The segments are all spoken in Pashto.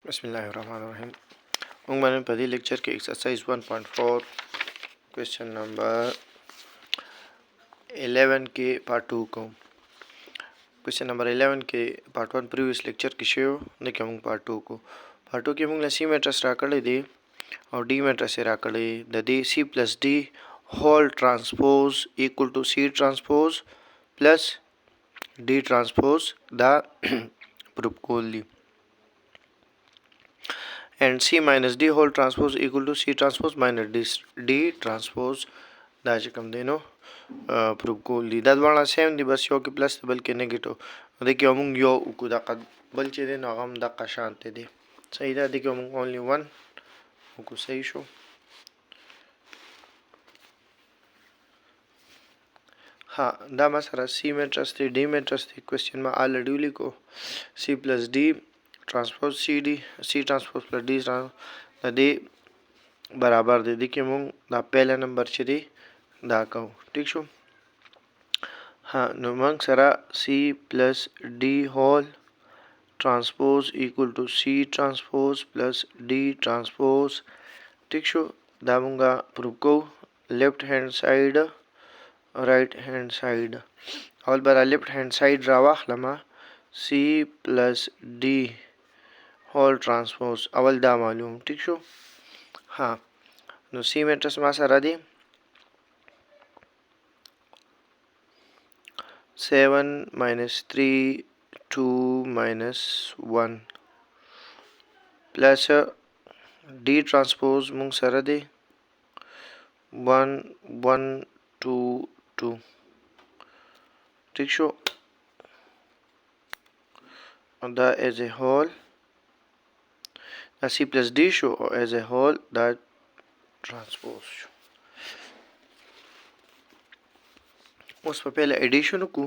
बिस्मिल्लाहिर्रहमानिर्रहीम। मैंने पहले लेक्चर के एक्सरसाइज 1.4 क्वेश्चन नंबर 11 के पार्ट 2 को क्वेश्चन नंबर 11 के पार्ट 1 प्रीवियस लेक्चर की शेव देखिए हम पार्ट 2 को पार्ट 2 के हम सी मैट्रिक्स राकड़े दे और डी मैट्रिक्स राकड़े द C plus D whole transpose equal to C transpose plus D transpose द प्रूफ कोली and C minus D whole transpose equal to C transpose minus D transpose دا چې کوم دی نو پروف کول دي دا دواړه سیم دي بس یو کې پلس دی بل کې نیګیټیو دې کې موږ یو وکړو دغه بل چې دی نو هغه هم دغه شانتې دی صحیح ده دې کې موږ اونلی 1 وکړو صحیح شو ها دا ما سره سی میټرس دی ډي میټرس دی کوېسچن ما الریډي ولیکو سی پلس ډي transpose C transpose plus D د دې برابر دی د کې مونږ دا پهلا نمبر چې دی دا کوو ٹھیک شو ها نو مونږ سره سی پلس D هول transpose equal to C transpose plus D transpose ٹھیک شو دا مونږه پروف کوو لیفٹ هاند ساید رائٹ هاند ساید اول بر لیفٹ هاند ساید را واخلم سی پلس D whole transpose اول دا معلوم ٹھیک شو ها نو سی میټرس ما سره دی 7 minus 3 2 minus 1 plus D transpose مونږ سره دی 1 1 2 2 ٹھیک شو دا as a whole C plus D شو او as a whole دا transpose شو اوس په پهله ایډیشن وکړو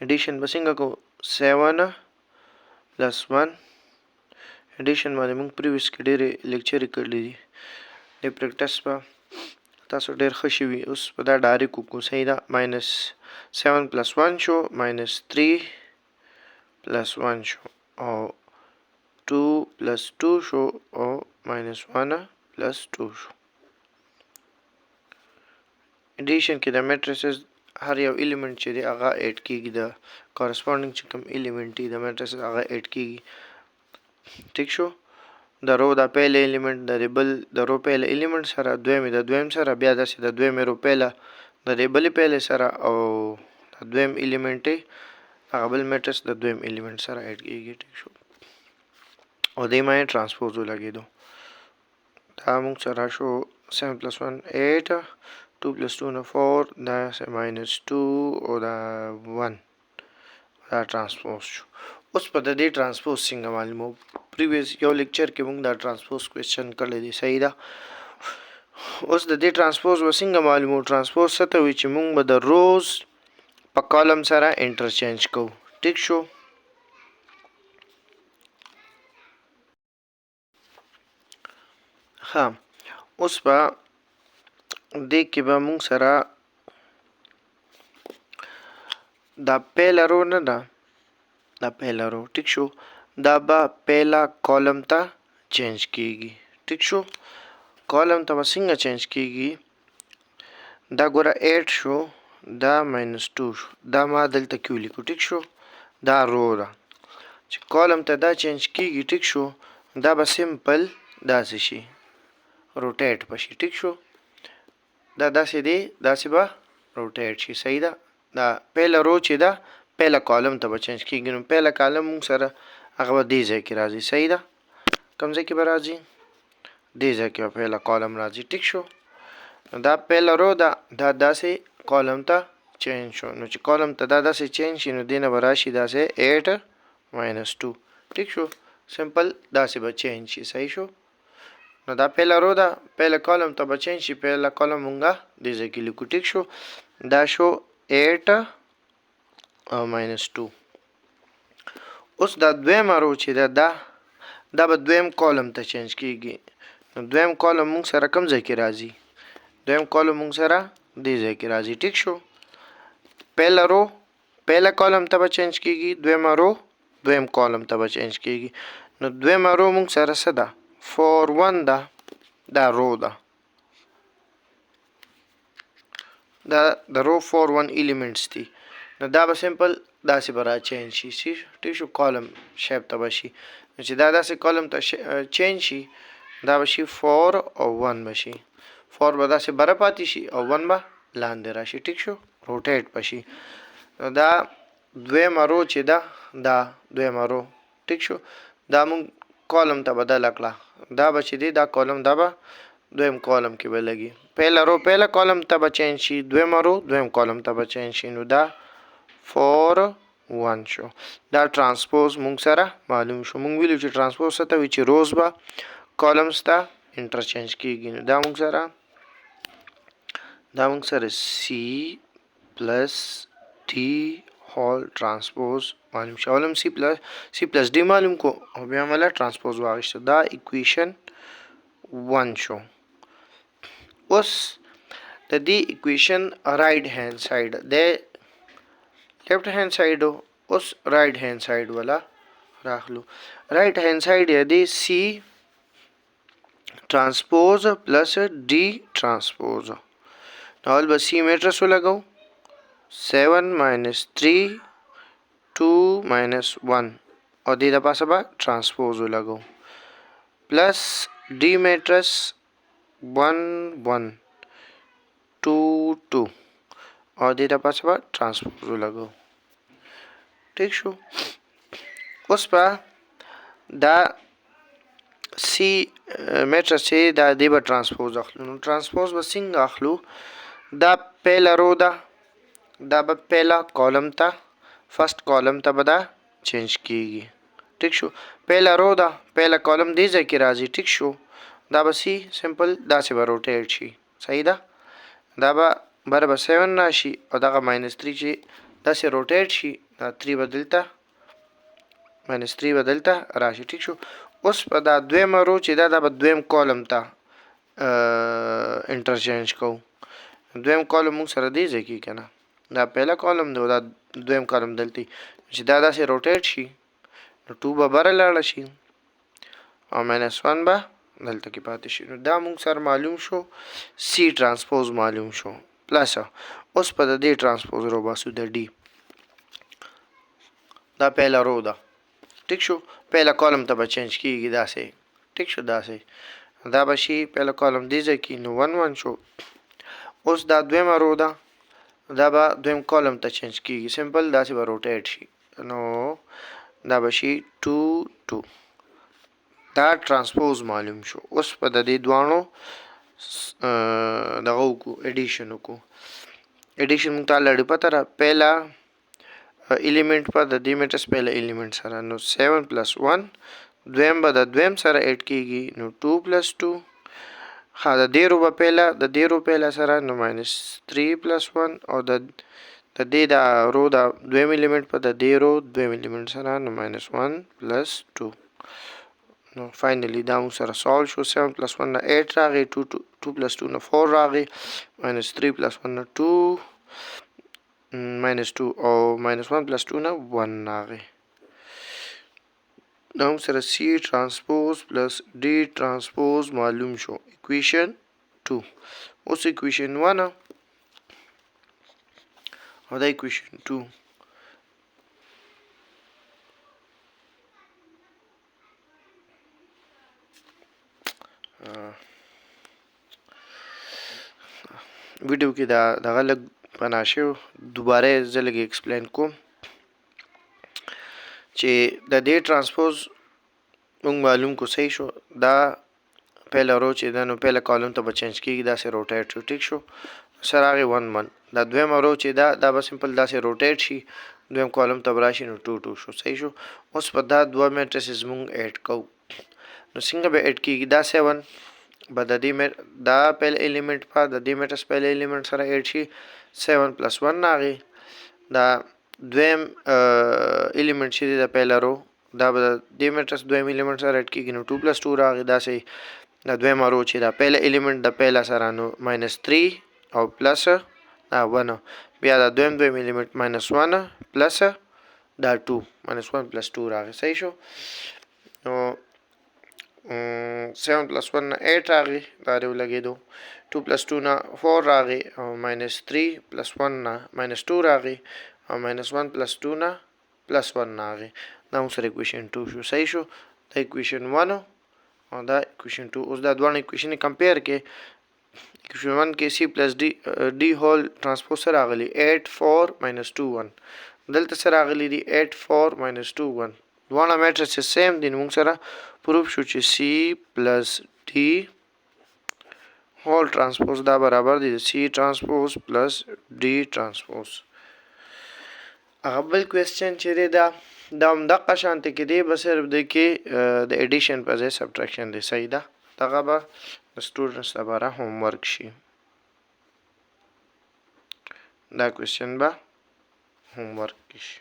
ایډیشن به څنګه کوو 7 plus 1 ایډیشن باندې موږ پریویس کې ډېرې لیکچرې کړلې دي د پریکټس به تاسو ډېر ښه شوي اوس په دا ډایرکټ وکړو صحیح ده ماینس 7 plus 1 شو ماینس 3 plus 1 شو او 2 plus 2 شو او minus 1 plus 2 شو एडिशन کې د میټریسز هر یو الیمنٹ چې دی هغه اډ کیږي د کورسپونډینګ چې کوم الیمنٹ دی د میټریسز هغه اډ کیږي ٹھیک شو د رو د پهله الیمنٹ د بل د رو پهله الیمنٹ سره دویم د دویم سره بیا د دویم رو پهله د بل پهله سره او د دویم الیمنٹ هغه بل میټریس د دویم الیمنٹ سره اډ کیږي ٹھیک شو او دې ما ټرانسپوز لګیدو دا موږ سره شو 7 plus 1 8 2 plus 2 no 4 دا minus 2 او دا 1 دا ټرانسپوز شو اوس په دې ټرانسپوز څنګه معلومو پریویس یو لیکچر کې موږ دا ټرانسپوز کوېسچن کړی دی صحیح ده اوس د دې ټرانسپوز وسنګه معلومو ټرانسپوز څه ته وي چې موږ به د روز په کالم سره انټرچینج کوو ټیک شو ها اوس په دې کې به موږ سره دا پهلا رو نه ده دا پهلا رو ټیک شو دا به پهلا کالم ته چینج کیږي ټیک شو کالم ته به څنګه چینج کیږي دا ګوره 8 شو دا minus 2 شو دا ما دلته کې ولیکو ټیک شو دا رو ده چې کالم ته دا چینج کیږي ټیک شو دا به سمپل داسې شي روټیټ بشي ټیک شو دا داسې دی داسې به روټیټ شي صحیح ده دا پهله رو چې ده پهله کالم ته به چینج کیږي نو پهله کالم موږ سره هغه به دې ځای کې راځي صحیح ده کوم ځای کې به راځي دې ځای کې به پهله کالم راځي ټیک شو دا پهله رو ده دا داسې کالم ته چینج شو نو چې کالم ته دا داسې چینج شي نو دې نه به راشي داسې 8 minus 2 ټیک شو سمپل داسې به چینج شي صحیح شو نو دا پهلا رو ده پهلا کالم ته به چینج شي پهلا کالم مونږه دې ځای کې لیکو ټیک شو دا شو 8 او minus 2 اوس دا دویمه رو چې ده دا به دویم کالم ته چینج کیږي نو دویم کالم مونږ سره کوم ځای کې راځي دویم کالم مونږ سره دې ځای کې راځي ټیک شو پهلا رو پهله کالم ته به چینج کیږي، دویمه رو دویم کالم ته به چینج کیږي. نو دویمه رو موږ سره څه ده 4 1 ده، دا رو ده، دا د رو 4 1 ایلیمنټس دي. نو دا به سمپل داسې به را چینج شي. ټیک شو، کالم شیپ ته به شي. نو چې دا داسې کالم ته چینج شي دا به شي 4 او 1 به شي. 4 به داسې بره پاتې شي او 1 به لاندې راشي. ټیک شو، روټیټ به شي. نو دا دویمه رو چې ده دا دویمه رو، ټیک شو، دا مونږ کالم ته بدله کړه. دا به چې دی دا کالم دا به دویم کالم کې به لګي. پهله رو پهله کالم ته به چینج شي، دویمه رو دویم کالم ته به چینج شي. نو دا 4 1 شو. دا ترانسپوز مونږ سره معلوم شو. مونږ ویلو چې ترانسپوز څه ته وي چې روز به کالمز ته انټرچینج کیږي. نو دا مونږ سره سی پلس ټي هول ترانسپوز معلوم شو. اول هم سی پلس ډي معلوم کو او بیا مله ترانسپوز واغشته. دا اکویشن 1 شو. اوس د دې اکویشن رائټ هاند ساید د لیفت هاند ساید، اوس رائټ هاند ساید ولا راخلو. رائټ هاند ساید دی سی ترانسپوز پلس ډي ترانسپوز. نو به سی میټرس ولګو 7 minus 3 2 minus 1 او دې د پاسه به ترانسپوز ولګو پلس ډي میټرس 1 1 2 2 او دې د پاسه به ترانسپوز ولګو. ټیک شو. اوس به دا سی میټرس چې دا دې به ترانسپوز اخلو. نو ترانسپوز به څنګه اخلو؟ دا پهله رو ده، دا به پهلا کالم ته فرست کالم ته به دا چینج کیږي. ټیک شو. پهلا رو ده، پهلا کالم دې ځای کې راځي. ټیک شو. دا به سی سمپل داسې به روټیټ شي. صحیح ده. دا به بره به 7 راشي او دغه ماینس 3 چې داسې روټیټ شي دا 3 به دلته ماینس 3 به دلته راشي. ټیک شو. اوس په دا دویمه رو چې دا به دویم کالم ته انټرچینج کوو. دویم کالم موږ سره دی ځای کې کنه، دا پهلا کالم دی او دا دویم کالم دلته چې دا داسې روټیټ شي نو 2 به بره لاړه شي او ماینس 1 به دلته کې پاتې شي. نو دا موږ سره معلوم شو سی ترانسپوز معلوم شو. پلس اوس په د دې ترانسپوز رو باسو د ډي. دا پهلا رو ده. ټیک شو. پهلا کالم ته به چینج کیږي داسې. ټیک شو. داسې دا به شي پهلا کالم دی ځای کې نو 1 1 شو. اوس دا دویمه رو ده، دا به دویم کالم ته چینج کیږي. سمپل داسې به روټیټ شي. نو دا به شي 2 2. دا ترانسپوز معلوم شو. اوس په د دې دوانو دغه وکړو ایډیشن وکړو. ایډیشن موږ ته الریډي پته ده پهلا ایلیمنټ په د دې میټرس پهلا ایلیمنټ سره. نو 7 پلس 1 دویم به د دویم سره ایډ کیږي نو 2 پلس 2. ها د دې رو به پهلا سره نو ماینس 3 پلس 1 او د دې دا رو دا دویم ایلیمنټ په د دې رو دویم ایلیمنټ سره نو ماینس 1 پلس 2. نو فاینلی دا موږ سره سالو شو. 7 پلس 1 نه 8 راغی، 2 پلس 2 نه 4 راغی، ماینس 3 پلس 1 نه 2 ماینس 2 او ماینس 1 پلس 2 نه 1 راغی. دا موږ سره سی ترانسپوز پلس ډي ترانسپوز معلوم شو. اکویشن 2. اوس اکویشن 1 او دا اکویشن 2. ویډیو کې دا دغه لږ پناه شو، دوباره زه لږ ایکسپلین کوم چې د دې ترانسپوز موږ معلوم کو. صحیح شو. دا پهلا رو چې دا نو پهلا کالم ته به چینج کیږي داسې روټیټ شو. ټیک شو. سره راغی 1 1. دا دویمه رو چې دا به سمپل داسې روټیټ شي دویم کالم ته به راشي نو 2 2 شو. صحیح شو. اوس په دا دوه میټریسز موږ ایډ کوو. نو څنګه به ایډ کیږي؟ دا 7 به د دې دا پهل ایلیمنټ په د دې میټرس پهل ایلیمنټ سره ایډ شي 7 پلس 1 راغی. دا دویم ایلیمنټ چې دی د پهلا رو دا به د دې میټرس دویم ایلیمنټ سره ایډ کیږي نو 2 پلس 2 راغی. داسې دا دویمه رو چې دا پهلا ایلیمنټ د پهلا سره نو ماینس 3 او پلس 1 بیا دا دویم الیمنٹ -1 پلس دا 2 -1 پلس 2 راغی. صحیح شو. نو 7 پلس 1 نه 8 راغی، دا دې ولګېدو. 2 پلس 2 نه 4 راغی او -3 پلس 1 نه -2 راغی او -1 پلس 2 نه پلس 1 راغی. دا موږ سره اکویشن 2 شو. صحیح شو. دا اکویشن 1 او دا اکویشن 2. اوس دا دواړه اکویشن کمپیر کې. اکویشن 1 کې سی پلس D هول ترانسپوز سره راغلی 8 4 -2 1. دلته سره راغلی دی 8 4 -2 1. دواړه میټریسز سیم دي. موږ سره پروف شو چې سی پلس D هول ترانسپوز دا برابر دی سی ترانسپوز پلس डी ترانسپوز. هغه بل کوېسچن چې دی دا هم دقه شانته کې دی، بس صرف دی کې د ایډیشن په ځای سبټریکشن دی. صحیح ده. دغه به د سټوډنټس لپاره هوم ورک شي. دا کوېسچن به هوم ورک شي.